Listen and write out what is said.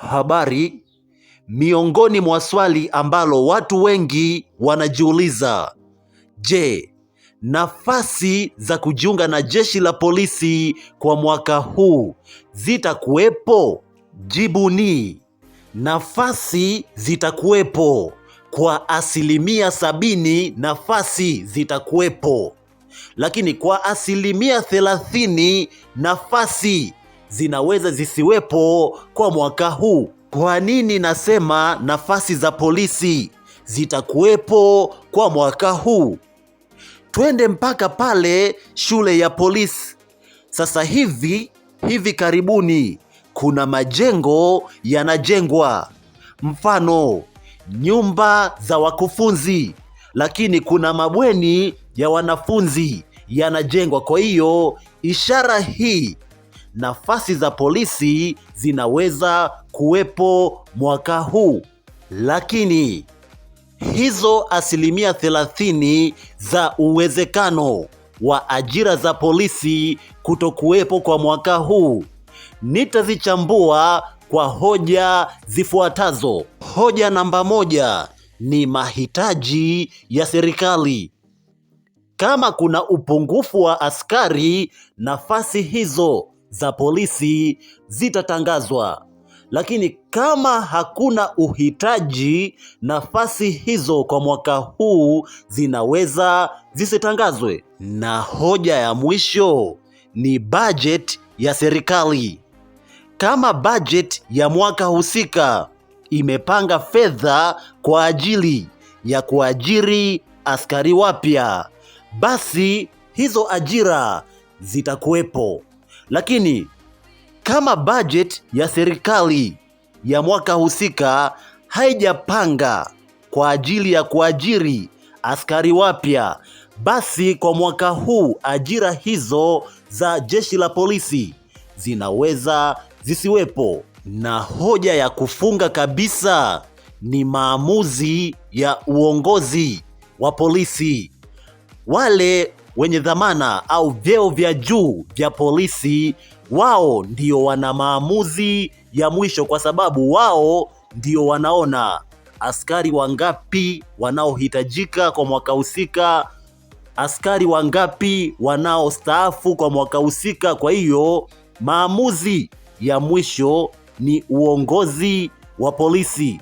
Habari. Miongoni mwa swali ambalo watu wengi wanajiuliza, je, nafasi za kujiunga na jeshi la polisi kwa mwaka huu zitakuwepo? Jibu ni nafasi zitakuwepo. Kwa 70% nafasi zitakuwepo, lakini kwa 30% nafasi zinaweza zisiwepo kwa mwaka huu. Kwa nini nasema nafasi za polisi zitakuwepo kwa mwaka huu? Twende mpaka pale shule ya polisi. Sasa hivi karibuni kuna majengo yanajengwa, mfano nyumba za wakufunzi, lakini kuna mabweni ya wanafunzi yanajengwa. Kwa hiyo ishara hii nafasi za polisi zinaweza kuwepo mwaka huu, lakini hizo 30% za uwezekano wa ajira za polisi kutokuwepo kwa mwaka huu nitazichambua kwa hoja zifuatazo. Hoja namba 1 ni mahitaji ya serikali. Kama kuna upungufu wa askari, nafasi hizo za polisi zitatangazwa. Lakini kama hakuna uhitaji, nafasi hizo kwa mwaka huu zinaweza zisitangazwe. Na hoja ya mwisho ni budget ya serikali. Kama budget ya mwaka husika imepanga fedha kwa ajili ya kuajiri askari wapya, basi hizo ajira zitakuwepo. Lakini kama budget ya serikali ya mwaka husika haijapanga kwa ajili ya kuajiri askari wapya, basi kwa mwaka huu ajira hizo za jeshi la polisi zinaweza zisiwepo. Na hoja ya kufunga kabisa ni maamuzi ya uongozi wa polisi. Wale wenye dhamana au vyeo vya juu vya polisi, wao ndio wana maamuzi ya mwisho, kwa sababu wao ndio wanaona askari wangapi wanaohitajika kwa mwaka husika, askari wangapi wanaostaafu kwa mwaka husika. Kwa hiyo maamuzi ya mwisho ni uongozi wa polisi.